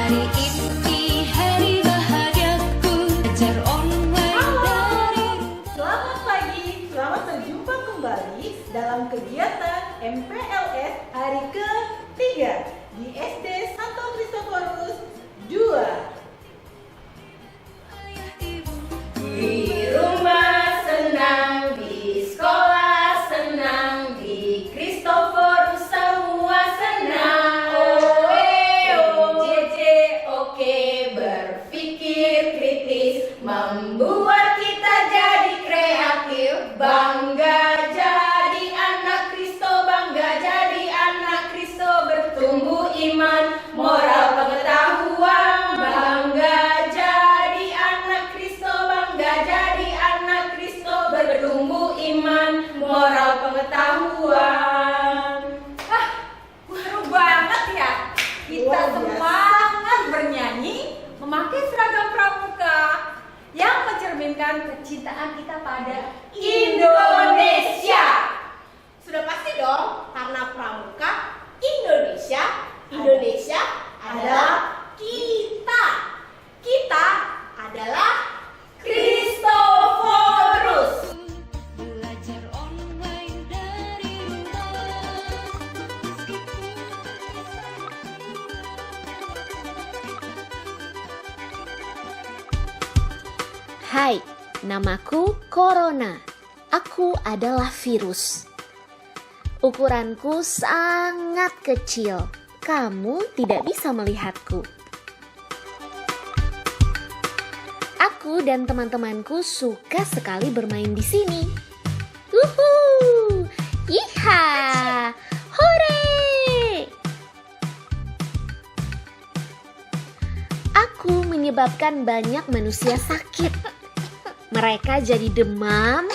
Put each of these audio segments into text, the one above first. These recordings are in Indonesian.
Hari ini hari bahagiaku, belajar online dari rumah. Selamat pagi, selamat berjumpa kembali dalam kegiatan MPLS hari ketiga di SD Santo Kristoforus 2. Ayah ibu, Di rumah senang, di sekolah senang, di Kristoforus semua senang. Oke, berpikir kritis, membuat kita jadi kreatif. Bangga jadi anak Kristo, bangga jadi anak Kristo, bertumbuh iman, moral pengetahuan. Bangga jadi anak Kristo, bangga jadi anak Kristo, bertumbuh iman, moral pengetahuan. Baru banget ya. Kita semangat bernyanyi, memakai seragam pramuka yang mencerminkan kecintaan kita pada Indonesia. Sudah pasti dong, karena pramuka Indonesia adalah kita. Kita adalah Kristoforus. belajar online dari rumah. Hai, namaku Corona. Aku adalah virus. Ukuranku sangat kecil. Kamu tidak bisa melihatku. Aku dan teman-temanku suka sekali bermain di sini. Wuhuu! Yiha! Hore! Aku menyebabkan banyak manusia sakit. Mereka jadi demam,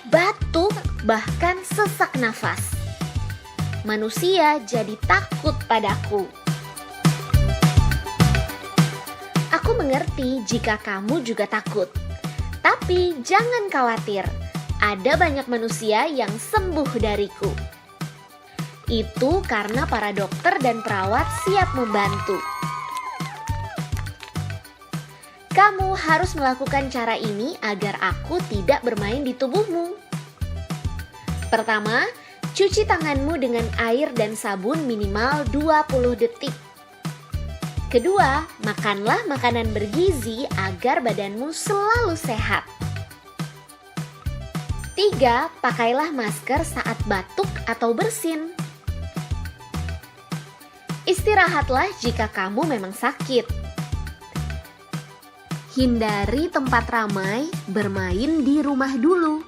batuk, bahkan sesak nafas. Manusia jadi takut padaku. Aku mengerti jika kamu juga takut. Tapi jangan khawatir, ada banyak manusia yang sembuh dariku. Itu karena para dokter dan perawat siap membantu. Kamu harus melakukan cara ini agar aku tidak bermain di tubuhmu. Pertama, cuci tanganmu dengan air dan sabun minimal 20 detik. Kedua, makanlah makanan bergizi agar badanmu selalu sehat. Tiga, pakailah masker saat batuk atau bersin. Istirahatlah jika kamu memang sakit. Hindari tempat ramai, bermain di rumah dulu.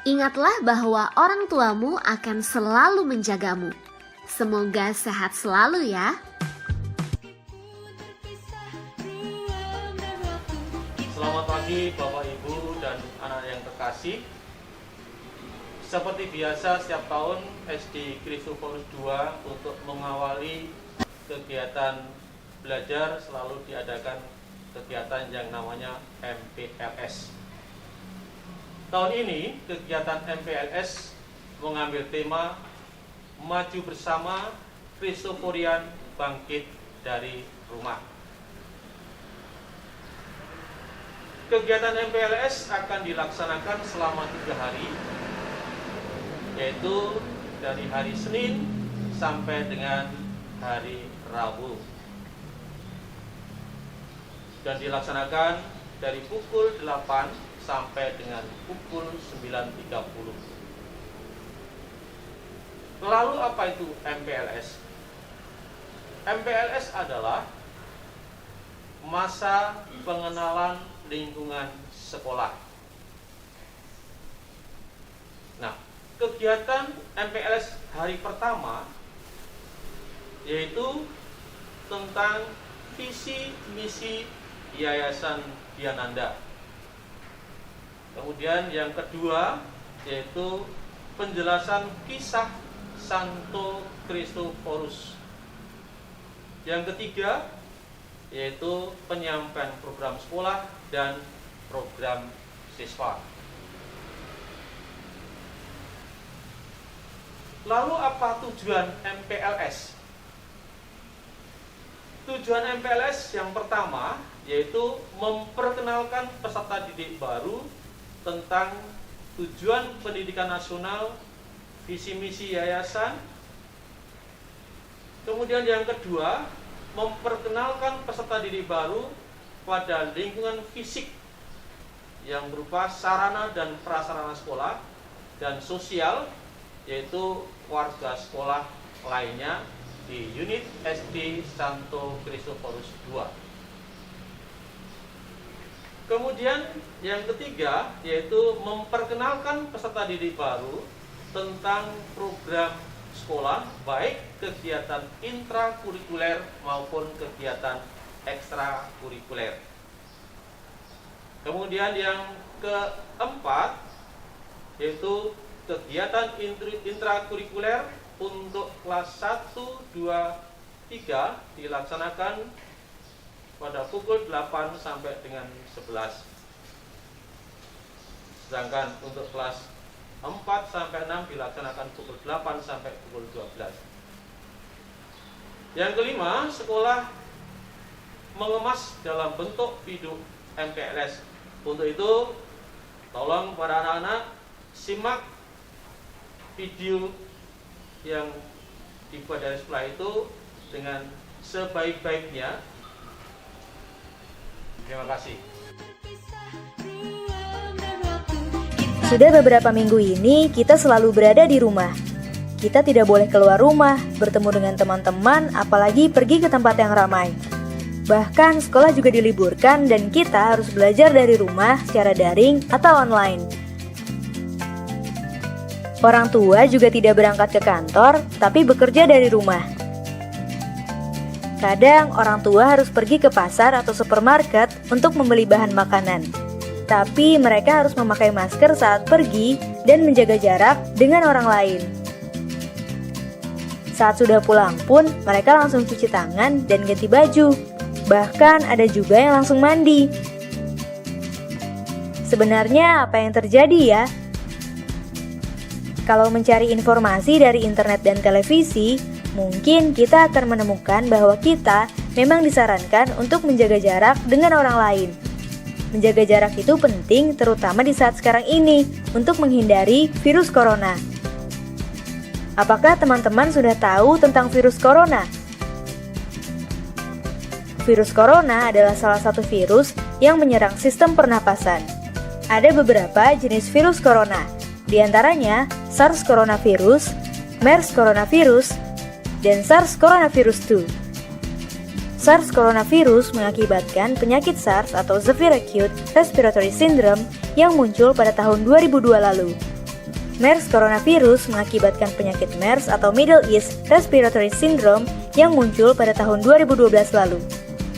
Ingatlah bahwa orang tuamu akan selalu menjagamu. Semoga sehat selalu ya. Selamat pagi Bapak Ibu dan anak yang terkasih. Seperti biasa setiap tahun SD Kristoforus 2 untuk mengawali kegiatan belajar selalu diadakan kegiatan yang namanya MPLS. Tahun ini kegiatan MPLS mengambil tema Maju Bersama Kristoforian Bangkit dari Rumah. Kegiatan MPLS akan dilaksanakan selama 3 hari, yaitu dari hari Senin sampai dengan hari Rabu, dan dilaksanakan dari pukul 8 sampai dengan pukul 9.30. Lalu apa itu MPLS? MPLS adalah masa pengenalan lingkungan sekolah. Nah, kegiatan MPLS hari pertama yaitu tentang visi misi Yayasan Diananda. Kemudian yang kedua yaitu penjelasan kisah Santo Kristoforus. Yang ketiga yaitu penyampaian program sekolah dan program siswa. Lalu apa tujuan MPLS? tujuan MPLS yang pertama yaitu memperkenalkan peserta didik baru tentang tujuan pendidikan nasional, visi misi yayasan. Kemudian yang kedua, memperkenalkan peserta didik baru pada lingkungan fisik yang berupa sarana dan prasarana sekolah dan sosial, yaitu warga sekolah lainnya di unit SD Santo Kristoforus II. Kemudian yang ketiga yaitu memperkenalkan peserta didik baru tentang program sekolah, baik kegiatan intrakurikuler maupun kegiatan ekstrakurikuler. Kemudian yang keempat yaitu kegiatan intrakurikuler untuk kelas 1, 2, 3 dilaksanakan pada pukul 8 sampai dengan 11. Sedangkan untuk kelas 4 sampai 6 dilaksanakan pukul 8 sampai pukul 12. Yang kelima, sekolah mengemas dalam bentuk video MPLS. Untuk itu, tolong para anak-anak simak video yang dibuat dari sekolah itu dengan sebaik-baiknya. Terima kasih. Sudah beberapa minggu ini kita selalu berada di rumah. Kita tidak boleh keluar rumah, bertemu dengan teman-teman, apalagi pergi ke tempat yang ramai. Bahkan sekolah juga diliburkan dan kita harus belajar dari rumah secara daring atau online. Orang tua juga tidak berangkat ke kantor, tapi bekerja dari rumah. Kadang orang tua harus pergi ke pasar atau supermarket untuk membeli bahan makanan. Tapi mereka harus memakai masker saat pergi dan menjaga jarak dengan orang lain. Saat sudah pulang pun, mereka langsung cuci tangan dan ganti baju. Bahkan ada juga yang langsung mandi. Sebenarnya apa yang terjadi ya? Kalau mencari informasi dari internet dan televisi, mungkin kita akan menemukan bahwa kita memang disarankan untuk menjaga jarak dengan orang lain. Menjaga jarak itu penting terutama di saat sekarang ini untuk menghindari virus corona. Apakah teman-teman sudah tahu tentang virus corona? Virus corona adalah salah satu virus yang menyerang sistem pernapasan. Ada beberapa jenis virus corona, di antaranya SARS coronavirus, MERS coronavirus, dan SARS coronavirus 2. SARS coronavirus mengakibatkan penyakit SARS atau Severe Acute Respiratory Syndrome yang muncul pada tahun 2002 lalu. MERS coronavirus mengakibatkan penyakit MERS atau Middle East Respiratory Syndrome yang muncul pada tahun 2012 lalu.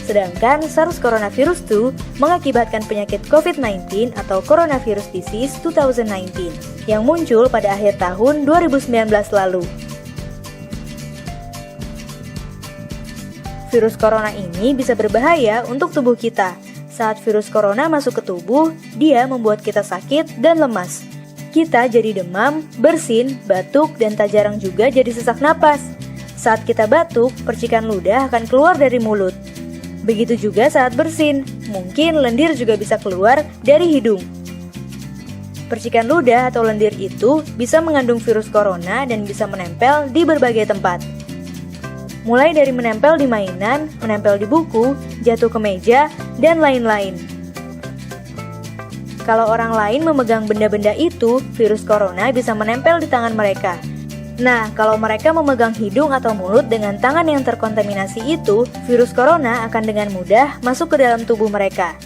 Sedangkan SARS coronavirus 2 mengakibatkan penyakit COVID-19 atau Coronavirus Disease 2019 yang muncul pada akhir tahun 2019 lalu. Virus corona ini bisa berbahaya untuk tubuh kita. Saat virus corona masuk ke tubuh, dia membuat kita sakit dan lemas. Kita jadi demam, bersin, batuk, dan tak jarang juga jadi sesak napas. Saat kita batuk, percikan ludah akan keluar dari mulut. Begitu juga saat bersin, mungkin lendir juga bisa keluar dari hidung. Percikan ludah atau lendir itu bisa mengandung virus corona dan bisa menempel di berbagai tempat. Mulai dari menempel di mainan, menempel di buku, jatuh ke meja, dan lain-lain. Kalau orang lain memegang benda-benda itu, virus corona bisa menempel di tangan mereka. Nah, kalau mereka memegang hidung atau mulut dengan tangan yang terkontaminasi itu, virus corona akan dengan mudah masuk ke dalam tubuh mereka.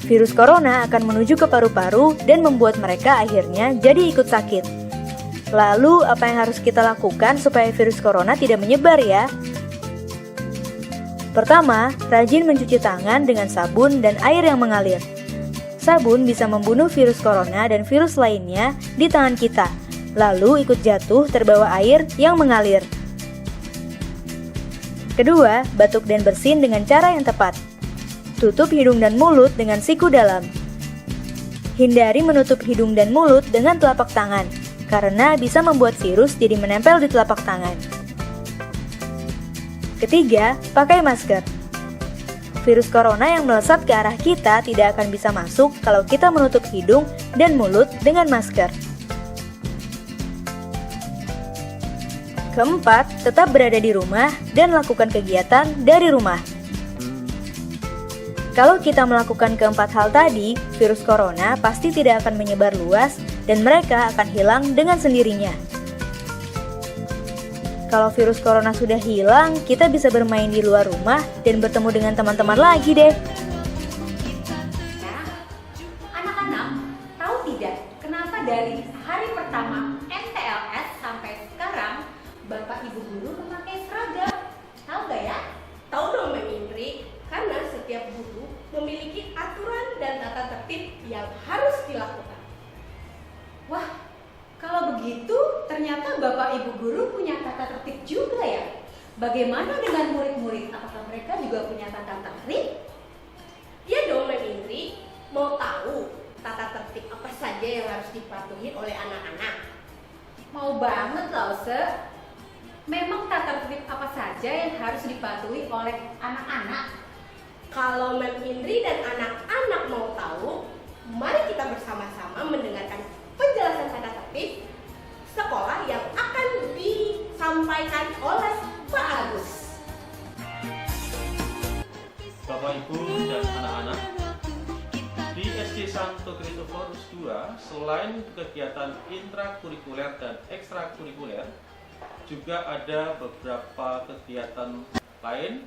Virus corona akan menuju ke paru-paru dan membuat mereka akhirnya jadi ikut sakit. Lalu, apa yang harus kita lakukan supaya virus corona tidak menyebar ya? Pertama, rajin mencuci tangan dengan sabun dan air yang mengalir. Sabun bisa membunuh virus corona dan virus lainnya di tangan kita. Lalu ikut jatuh terbawa air yang mengalir. Kedua, batuk dan bersin dengan cara yang tepat. Tutup hidung dan mulut dengan siku dalam. Hindari menutup hidung dan mulut dengan telapak tangan, karena bisa membuat virus jadi menempel di telapak tangan. Ketiga, pakai masker. Virus corona yang melesat ke arah kita tidak akan bisa masuk kalau kita menutup hidung dan mulut dengan masker. Keempat, tetap berada di rumah dan lakukan kegiatan dari rumah. Kalau kita melakukan keempat hal tadi, virus corona pasti tidak akan menyebar luas dan mereka akan hilang dengan sendirinya. Kalau virus corona sudah hilang, kita bisa bermain di luar rumah dan bertemu dengan teman-teman lagi deh. Nah, anak-anak, tahu tidak kenapa dari hari pertama MTLS sampai sekarang Bapak Ibu guru memakai seragam? Tahu gak ya? Tahu dong Mbak Indri, karena setiap guru memiliki aturan dan tata tertib yang harus dilakukan. Wah, kalau begitu ternyata Bapak Ibu guru punya tata tertib juga ya? Bagaimana dengan murid-murid? Apakah mereka juga punya tata tertib? Iya dong Mbak Indri, mau tahu tata tertib apa saja yang harus dipatuhi oleh anak-anak? Mau banget loh, Se. Memang tata tertib apa saja yang harus dipatuhi oleh anak-anak? Kalau Mbak Indri dan anak-anak mau tahu, mari kita bersama-sama mendengarkan penjelasan tata tertib sekolah yang akan disampaikan oleh Pak Agus. Bapak Ibu dan anak-anak, di SD Santo Kristoforus II, selain kegiatan intrakurikuler dan ekstrakurikuler, juga ada beberapa kegiatan lain.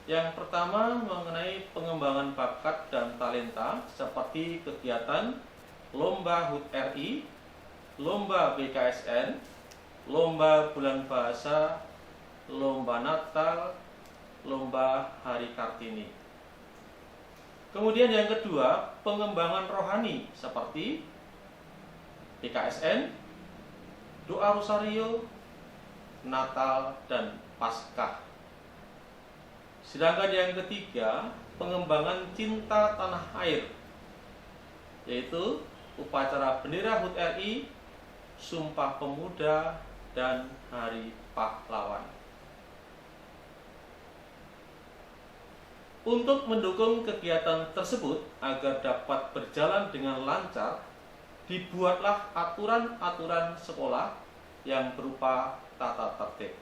Yang pertama mengenai pengembangan bakat dan talenta seperti kegiatan Lomba HUT RI, Lomba BKSN, Lomba Bulan Bahasa, Lomba Natal, Lomba Hari Kartini. Kemudian yang kedua, pengembangan rohani seperti BKSN, doa rosario, Natal, dan Paskah. Sedangkan yang ketiga, pengembangan cinta tanah air, yaitu upacara bendera HUT RI, Sumpah Pemuda, dan Hari Pahlawan. Untuk mendukung kegiatan tersebut agar dapat berjalan dengan lancar, dibuatlah aturan-aturan sekolah yang berupa tata tertib.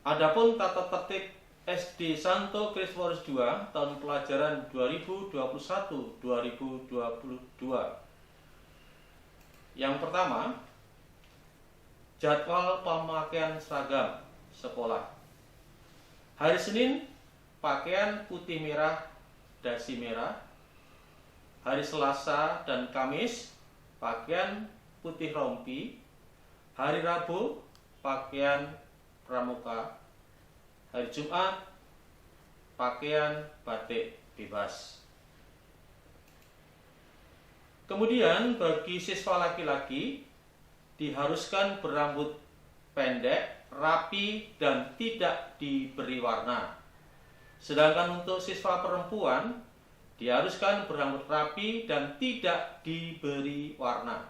Adapun tata tertib SD Santo Kristoforus II tahun pelajaran 2021-2022. Yang pertama, jadwal pemakaian seragam sekolah. Hari Senin, pakaian putih merah, dasi merah. Hari Selasa dan Kamis, pakaian putih rompi. Hari Rabu, pakaian pramuka. Hari Jumat, pakaian batik bebas. Kemudian bagi siswa laki-laki diharuskan berambut pendek, rapi, dan tidak diberi warna. Sedangkan untuk siswa perempuan diharuskan berambut rapi dan tidak diberi warna.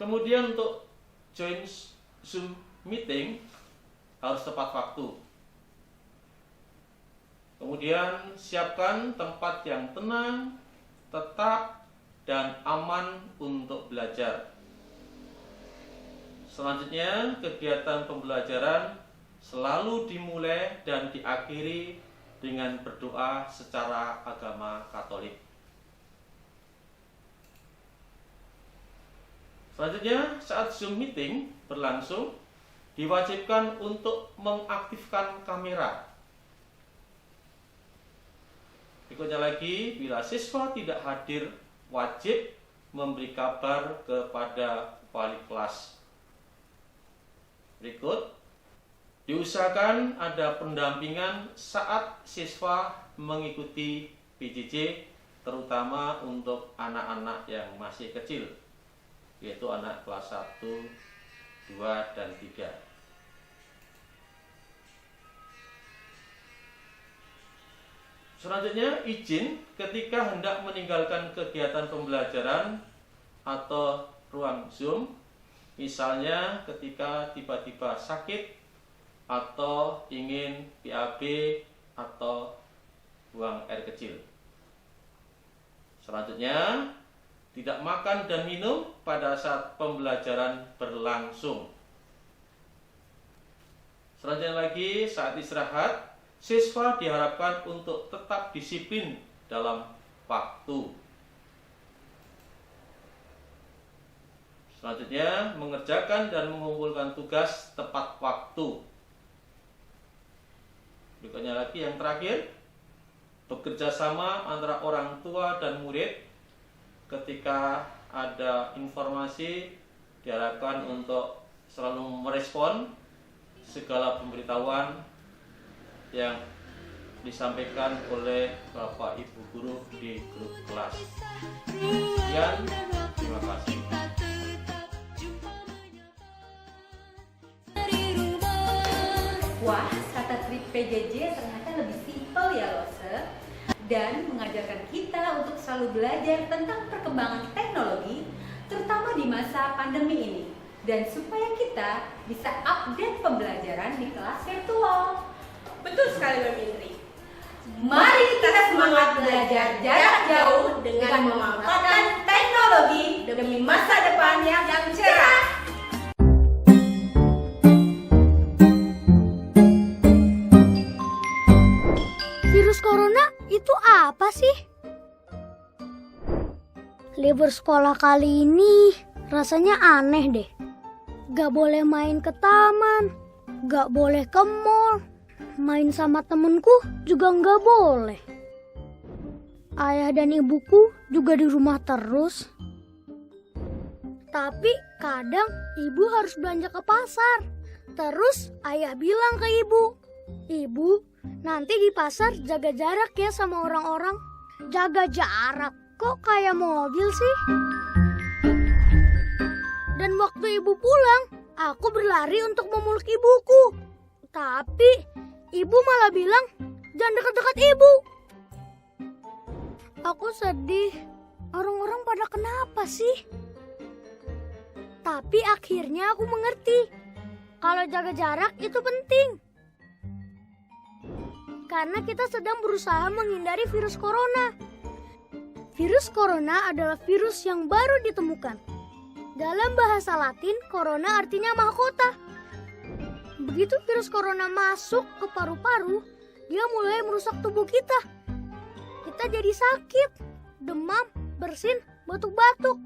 Kemudian untuk join Zoom meeting harus tepat waktu. Kemudian siapkan tempat yang tenang, tetap, dan aman untuk belajar. Selanjutnya, kegiatan pembelajaran selalu dimulai dan diakhiri dengan berdoa secara agama Katolik. Selanjutnya, saat Zoom meeting berlangsung, diwajibkan untuk mengaktifkan kamera. Berikutnya lagi, bila siswa tidak hadir, wajib memberi kabar kepada wali kelas. Berikut, diusahakan ada pendampingan saat siswa mengikuti PJJ, terutama untuk anak-anak yang masih kecil, yaitu anak kelas 1, 2, dan 3. Selanjutnya, izin ketika hendak meninggalkan kegiatan pembelajaran atau ruang Zoom, misalnya ketika tiba-tiba sakit atau ingin BAB atau buang air kecil. Selanjutnya, tidak makan dan minum pada saat pembelajaran berlangsung. Selanjutnya lagi, saat istirahat, siswa diharapkan untuk tetap disiplin dalam waktu. Selanjutnya, mengerjakan dan mengumpulkan tugas tepat waktu. Berikutnya lagi yang terakhir, bekerja sama antara orang tua dan murid. Ketika ada informasi, diharapkan untuk selalu merespon segala pemberitahuan yang disampaikan oleh Bapak Ibu Guru di grup kelas. Sekian, terima kasih. Kita tetap jumpa menyapa dari rumah. Wah, kata trik PJJ ternyata lebih simpel ya Lose, dan mengajarkan kita untuk selalu belajar tentang perkembangan teknologi, terutama di masa pandemi ini, dan supaya kita bisa update pembelajaran di kelas virtual. Betul sekali Mem Indri. Mari kita semangat belajar jarak jauh dengan memanfaatkan teknologi demi masa depan yang cerah. Virus corona itu apa sih? Libur sekolah kali ini rasanya aneh deh. Gak boleh main ke taman, gak boleh ke mall, main sama temenku juga gak boleh. Ayah dan ibuku juga di rumah terus. Tapi kadang ibu harus belanja ke pasar. Terus ayah bilang ke ibu, "Ibu, nanti di pasar jaga jarak ya sama orang-orang." Jaga jarak? Kok kayak mobil sih? Dan waktu ibu pulang, aku berlari untuk memeluk ibuku. Tapi ibu malah bilang, "Jangan dekat-dekat ibu." Aku sedih. Orang-orang pada kenapa sih? Tapi akhirnya aku mengerti kalau jaga jarak itu penting. Karena kita sedang berusaha menghindari virus corona. Virus corona adalah virus yang baru ditemukan. Dalam bahasa Latin, corona artinya mahkota. Begitu virus corona masuk ke paru-paru, dia mulai merusak tubuh kita. Kita jadi sakit, demam, bersin, batuk-batuk.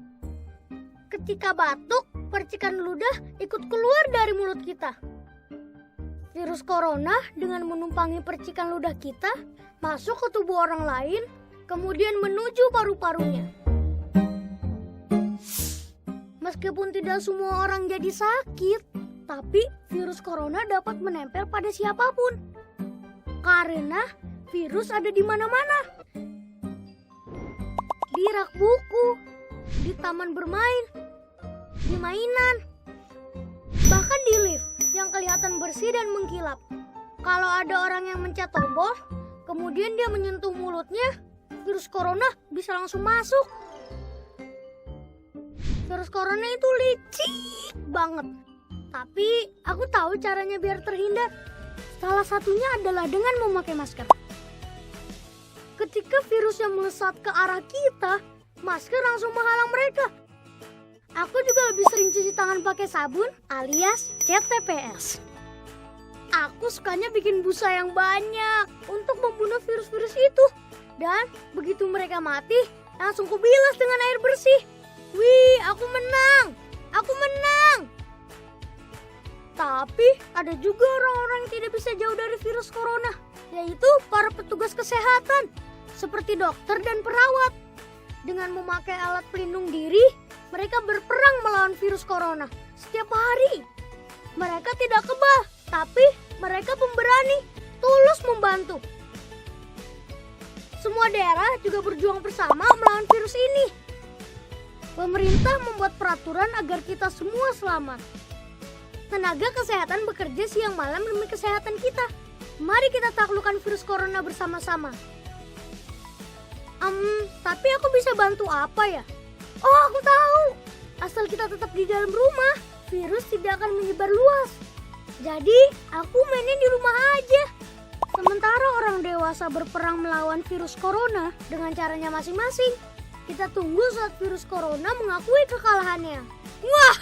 Ketika batuk, percikan ludah ikut keluar dari mulut kita. Virus corona dengan menumpangi percikan ludah kita masuk ke tubuh orang lain, kemudian menuju paru-parunya. Meskipun tidak semua orang jadi sakit, tapi virus corona dapat menempel pada siapapun. Karena virus ada di mana-mana. Di rak buku, di taman bermain, di mainan, bahkan di lift yang kelihatan bersih dan mengkilap. Kalau ada orang yang mencet tombol, kemudian dia menyentuh mulutnya, virus corona bisa langsung masuk. Virus corona itu licik banget. Tapi aku tahu caranya biar terhindar. Salah satunya adalah dengan memakai masker. Ketika virus yang melesat ke arah kita, masker langsung menghalang mereka. Aku juga lebih sering cuci tangan pakai sabun alias cat TPS. Aku sukanya bikin busa yang banyak untuk membunuh virus-virus itu. Dan begitu mereka mati, langsung kubilas dengan air bersih. Wih, aku menang! Aku menang! Tapi ada juga orang-orang yang tidak bisa jauh dari virus corona, yaitu para petugas kesehatan, seperti dokter dan perawat. Dengan memakai alat pelindung diri, mereka berperang melawan virus corona setiap hari. Mereka tidak kebal, tapi mereka pemberani, tulus membantu. Semua daerah juga berjuang bersama melawan virus ini. Pemerintah membuat peraturan agar kita semua selamat. Tenaga kesehatan bekerja siang malam demi kesehatan kita. Mari kita taklukkan virus corona bersama-sama. Tapi aku bisa bantu apa ya? Oh, aku tahu. Asal kita tetap di dalam rumah, virus tidak akan menyebar luas. Jadi, aku mainnya di rumah aja. Sementara orang dewasa berperang melawan virus corona dengan caranya masing-masing. Kita tunggu saat virus corona mengakui kekalahannya. Wah!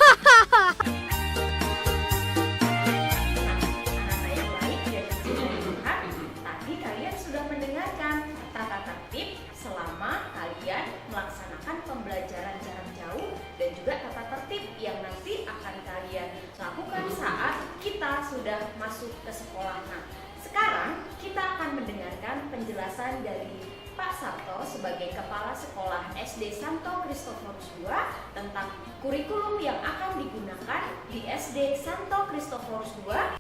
Anak-anak yang baik dan mencintai Tuhan, tadi kalian sudah mendengarkan tata tertib selama kalian melaksanakan pembelajaran jarak jauh dan juga tata tertib yang nanti akan kalian lakukan saat kita sudah masuk ke sekolah. Nah, sekarang kita akan mendengarkan penjelasan dari Pak Sarto sebagai Kepala Sekolah SD Santo Kristoforus II tentang kurikulum yang akan digunakan di SD Santo Kristoforus II.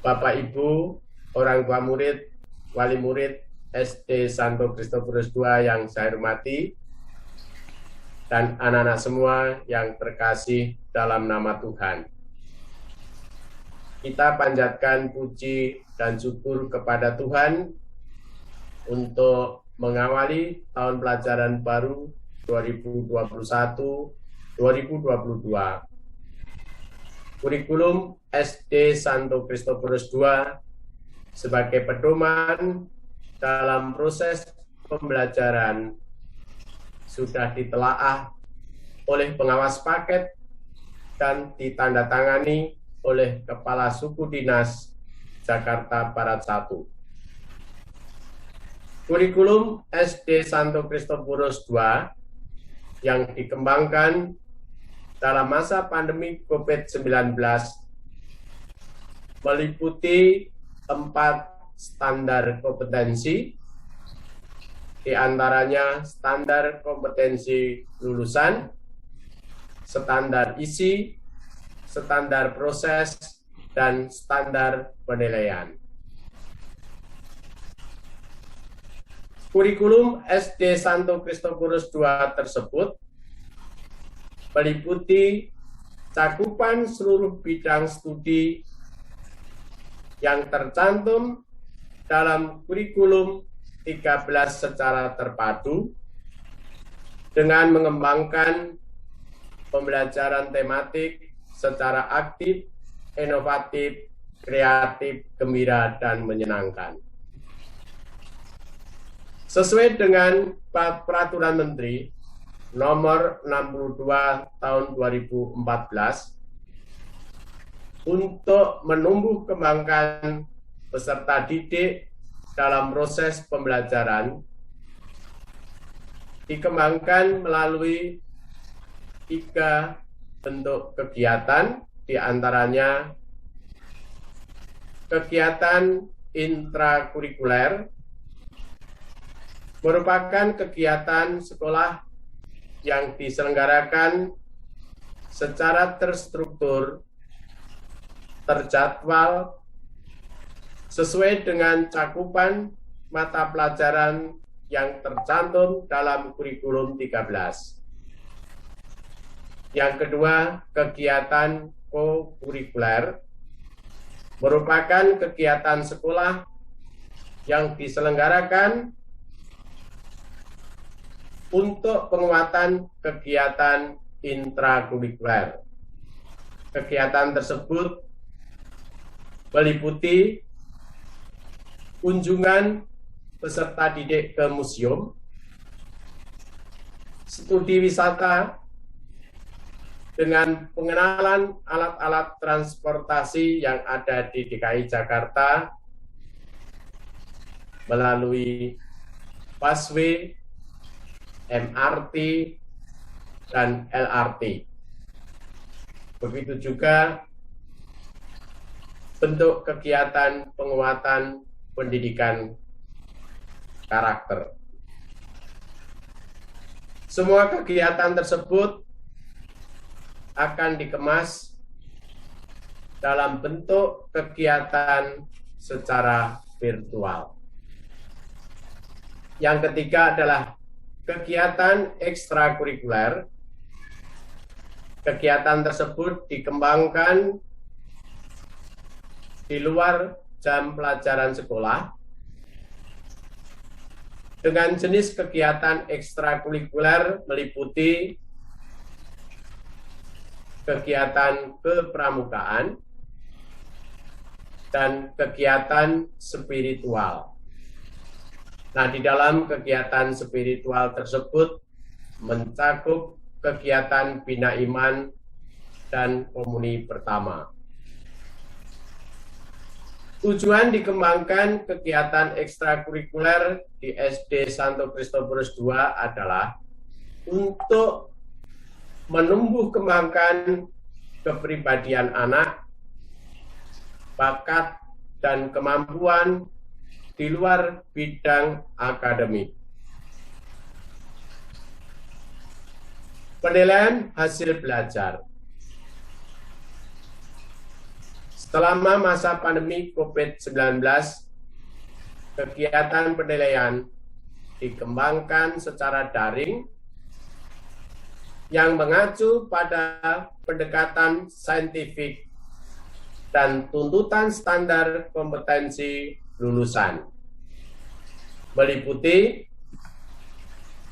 Bapak Ibu, orang tua murid, wali murid SD Santo Kristoforus II yang saya hormati, dan anak-anak semua yang terkasih dalam nama Tuhan. Kita panjatkan puji dan syukur kepada Tuhan untuk mengawali tahun pelajaran baru 2021-2022. Kurikulum SD Santo Kristoforus II sebagai pedoman dalam proses pembelajaran sudah ditelaah oleh pengawas paket dan ditandatangani oleh Kepala Suku Dinas Jakarta Barat 1. Kurikulum SD Santo Kristoforus II yang dikembangkan dalam masa pandemi COVID-19 meliputi 4 standar kompetensi, di antaranya standar kompetensi lulusan, standar isi, standar proses, dan standar penilaian. Kurikulum SD Santo Kristoforus II tersebut meliputi cakupan seluruh bidang studi yang tercantum dalam kurikulum 13 secara terpadu dengan mengembangkan pembelajaran tematik secara aktif, inovatif, kreatif, gembira, dan menyenangkan. Sesuai dengan Peraturan Menteri Nomor 62 Tahun 2014 untuk menumbuh kembangkan peserta didik dalam proses pembelajaran dikembangkan melalui 3 bentuk kegiatan, di antaranya kegiatan intrakurikuler merupakan kegiatan sekolah yang diselenggarakan secara terstruktur, terjadwal, sesuai dengan cakupan mata pelajaran yang tercantum dalam kurikulum 13. Yang kedua, kegiatan kokurikuler merupakan kegiatan sekolah yang diselenggarakan untuk penguatan kegiatan intrakurikuler. Kegiatan tersebut meliputi kunjungan peserta didik ke museum, studi wisata dengan pengenalan alat-alat transportasi yang ada di DKI Jakarta melalui busway, MRT, dan LRT. Begitu juga bentuk kegiatan penguatan pendidikan karakter. Semua kegiatan tersebut akan dikemas dalam bentuk kegiatan secara virtual. Yang ketiga adalah kegiatan ekstrakurikuler. Kegiatan tersebut dikembangkan di luar jam pelajaran sekolah dengan jenis kegiatan ekstrakurikuler meliputi kegiatan kepramukaan, dan kegiatan spiritual. Nah, di dalam kegiatan spiritual tersebut mencakup kegiatan bina iman dan komuni pertama. Tujuan dikembangkan kegiatan ekstrakurikuler di SD Santo Kristoforus II adalah untuk menumbuh kembangkan kepribadian anak, bakat, dan kemampuan di luar bidang akademik. Penilaian hasil belajar. Selama masa pandemi COVID-19, kegiatan penilaian dikembangkan secara daring yang mengacu pada pendekatan saintifik dan tuntutan standar kompetensi lulusan. Meliputi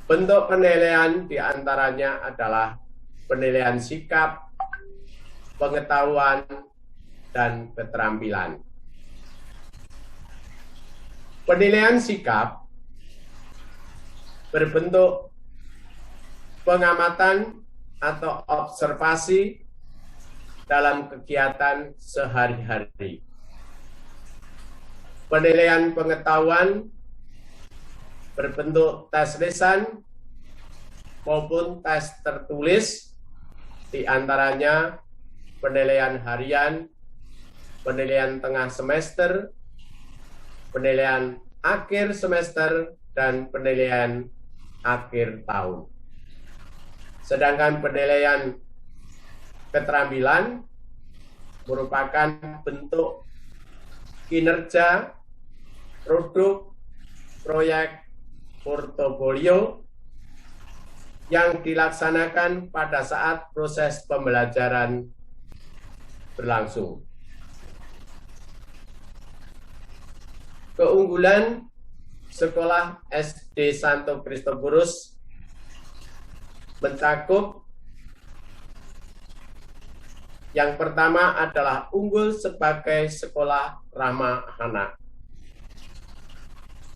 bentuk penilaian diantaranya adalah penilaian sikap, pengetahuan, dan keterampilan. Penilaian sikap berbentuk pengamatan atau observasi dalam kegiatan sehari-hari. Penilaian pengetahuan berbentuk tes lisan maupun tes tertulis, di antaranya penilaian harian, penilaian tengah semester, penilaian akhir semester, dan penilaian akhir tahun. Sedangkan penilaian keterampilan merupakan bentuk kinerja, produk, proyek, portofolio yang dilaksanakan pada saat proses pembelajaran berlangsung. Keunggulan sekolah SD Santo Kristoforus mencakup yang pertama adalah unggul sebagai sekolah ramah anak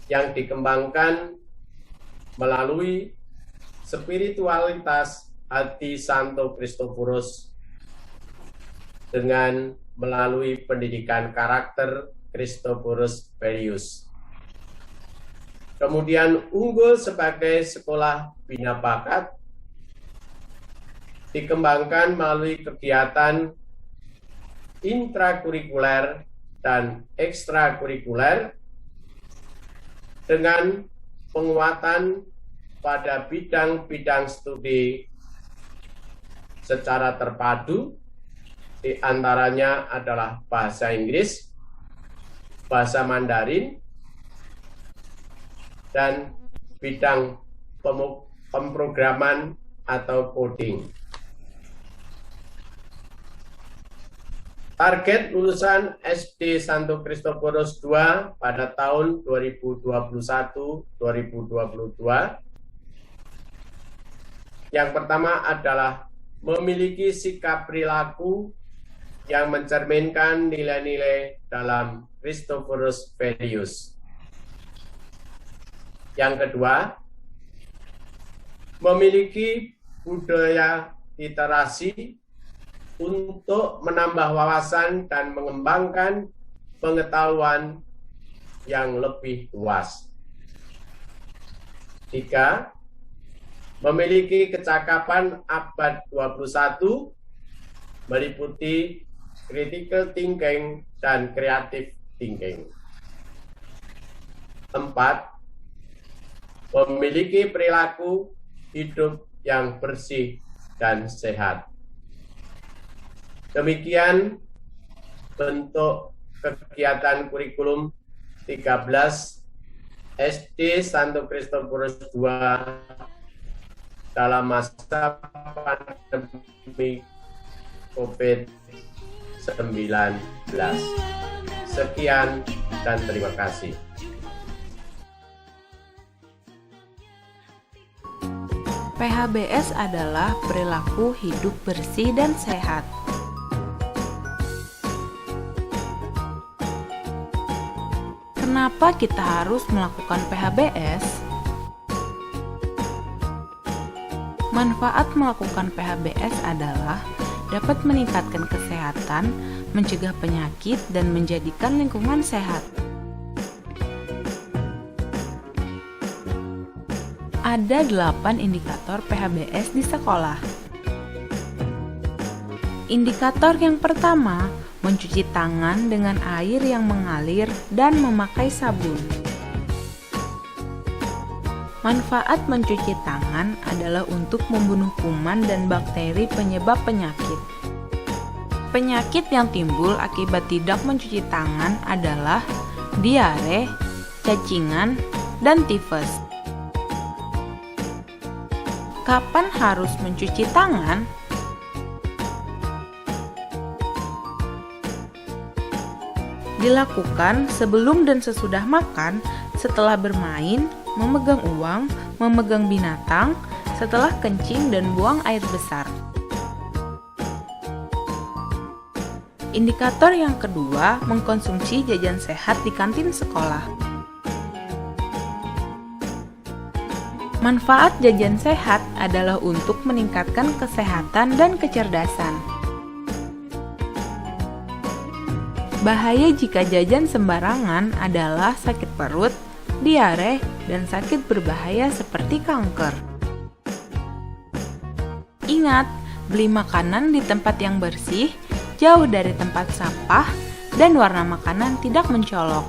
yang dikembangkan melalui spiritualitas hati Santo Kristoforus dengan melalui pendidikan karakter Kristoforus Filius. Kemudian unggul sebagai sekolah bina bakat dikembangkan melalui kegiatan intrakurikuler dan ekstrakurikuler dengan penguatan pada bidang-bidang studi secara terpadu, di antaranya adalah bahasa Inggris, bahasa Mandarin, dan bidang pemrograman atau coding. Target lulusan SD Santo Kristoforus II pada tahun 2021-2022 yang pertama adalah memiliki sikap perilaku yang mencerminkan nilai-nilai dalam Kristoforus Filius. Yang kedua, memiliki budaya literasi untuk menambah wawasan dan mengembangkan pengetahuan yang lebih luas. 3. Memiliki kecakapan abad 21 meliputi critical thinking dan creative thinking. 4. Memiliki perilaku hidup yang bersih dan sehat. Demikian bentuk kegiatan kurikulum 13 SD Santo Kristoforus II dalam masa pandemi COVID-19. Sekian dan terima kasih. PHBS adalah perilaku hidup bersih dan sehat. Kenapa kita harus melakukan PHBS? Manfaat melakukan PHBS adalah dapat meningkatkan kesehatan, mencegah penyakit, dan menjadikan lingkungan sehat. Ada 8 indikator PHBS di sekolah. Indikator yang pertama, mencuci tangan dengan air yang mengalir dan memakai sabun. Manfaat mencuci tangan adalah untuk membunuh kuman dan bakteri penyebab penyakit. Penyakit yang timbul akibat tidak mencuci tangan adalah diare, cacingan, dan tifus. Kapan harus mencuci tangan? Dilakukan sebelum dan sesudah makan, setelah bermain, memegang uang, memegang binatang, setelah kencing dan buang air besar. Indikator yang kedua, mengkonsumsi jajan sehat di kantin sekolah. Manfaat jajan sehat adalah untuk meningkatkan kesehatan dan kecerdasan. Bahaya jika jajan sembarangan adalah sakit perut, diare, dan sakit berbahaya seperti kanker. Ingat, beli makanan di tempat yang bersih, jauh dari tempat sampah, dan warna makanan tidak mencolok.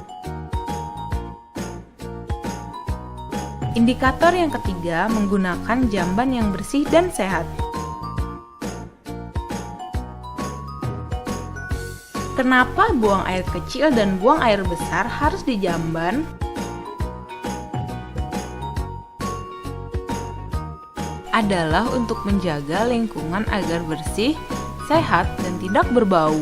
Indikator yang ketiga, menggunakan jamban yang bersih dan sehat. Kenapa buang air kecil dan buang air besar harus di jamban? Adalah untuk menjaga lingkungan agar bersih, sehat, dan tidak berbau.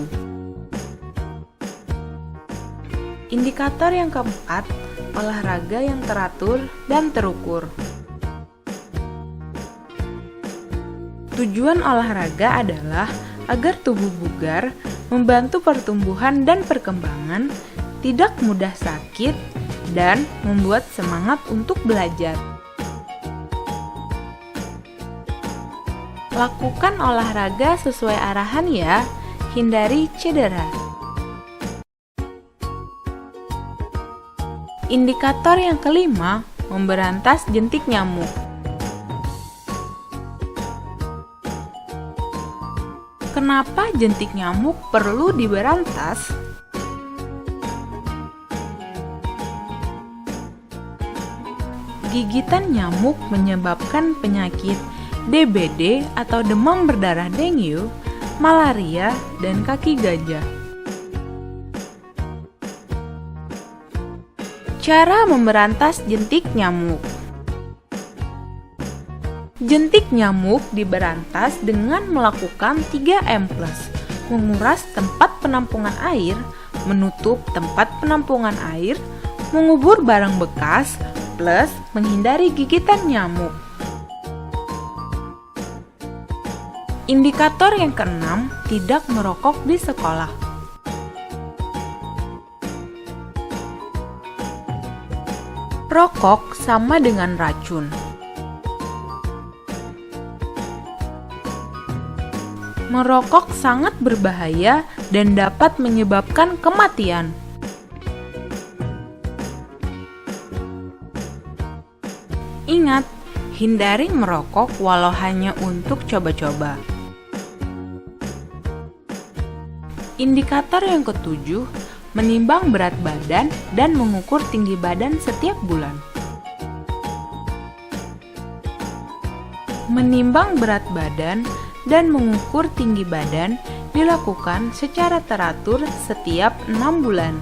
Indikator yang keempat, olahraga yang teratur dan terukur. Tujuan olahraga adalah agar tubuh bugar, membantu pertumbuhan dan perkembangan, tidak mudah sakit, dan membuat semangat untuk belajar. Lakukan olahraga sesuai arahan ya, hindari cedera. Indikator yang kelima, memberantas jentik nyamuk. Kenapa jentik nyamuk perlu diberantas? Gigitan nyamuk menyebabkan penyakit DBD atau demam berdarah dengue, malaria, dan kaki gajah. Cara memberantas jentik nyamuk. Jentik nyamuk diberantas dengan melakukan 3M+, menguras tempat penampungan air, menutup tempat penampungan air, mengubur barang bekas, plus menghindari gigitan nyamuk. Indikator yang keenam, tidak merokok di sekolah. Rokok sama dengan racun. Merokok sangat berbahaya dan dapat menyebabkan kematian. Ingat, hindari merokok walau hanya untuk coba-coba. Indikator yang ketujuh, menimbang berat badan dan mengukur tinggi badan setiap bulan. Menimbang berat badan dan mengukur tinggi badan dilakukan secara teratur setiap 6 bulan.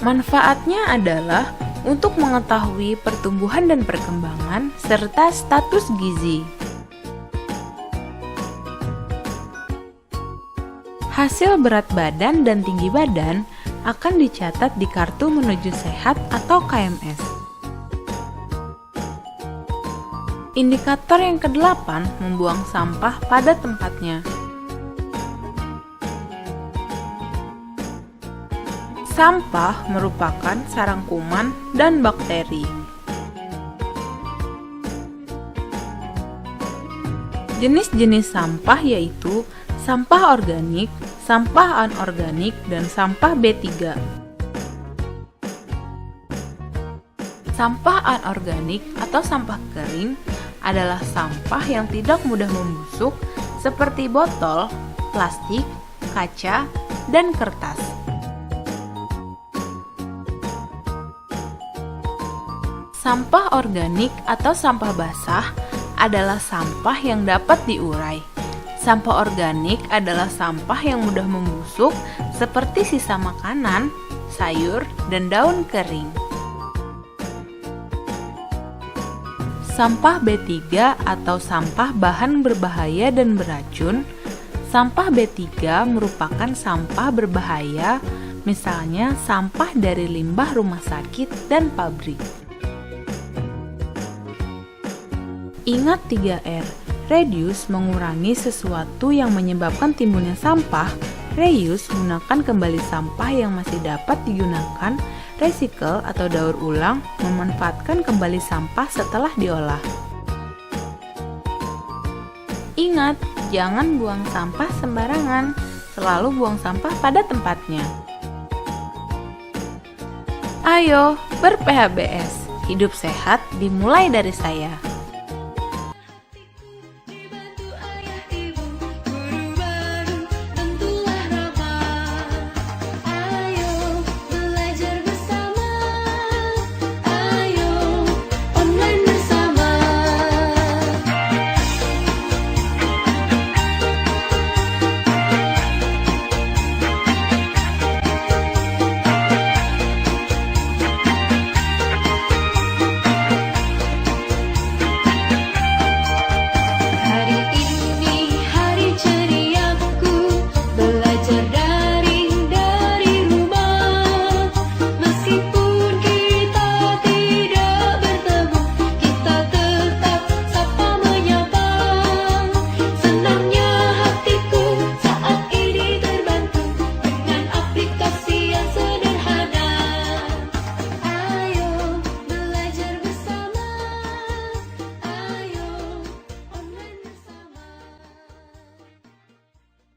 Manfaatnya adalah untuk mengetahui pertumbuhan dan perkembangan serta status gizi. Hasil berat badan dan tinggi badan akan dicatat di Kartu Menuju Sehat atau KMS. Indikator yang ke-8, membuang sampah pada tempatnya. Sampah merupakan sarang kuman dan bakteri. Jenis-jenis sampah yaitu sampah organik, sampah anorganik, dan sampah B3. Sampah anorganik atau sampah kering adalah sampah yang tidak mudah membusuk seperti botol, plastik, kaca, dan kertas. Sampah organik atau sampah basah adalah sampah yang dapat diurai. Sampah organik adalah sampah yang mudah membusuk seperti sisa makanan, sayur, dan daun kering. Sampah B3 atau sampah bahan berbahaya dan beracun. Sampah B3 merupakan sampah berbahaya, misalnya sampah dari limbah rumah sakit dan pabrik. Ingat 3R, reduce mengurangi sesuatu yang menyebabkan timbulnya sampah, reuse gunakan kembali sampah yang masih dapat digunakan, recycle atau daur ulang memanfaatkan kembali sampah setelah diolah. Ingat, jangan buang sampah sembarangan, selalu buang sampah pada tempatnya. Ayo, ber-PHBS, hidup sehat dimulai dari saya.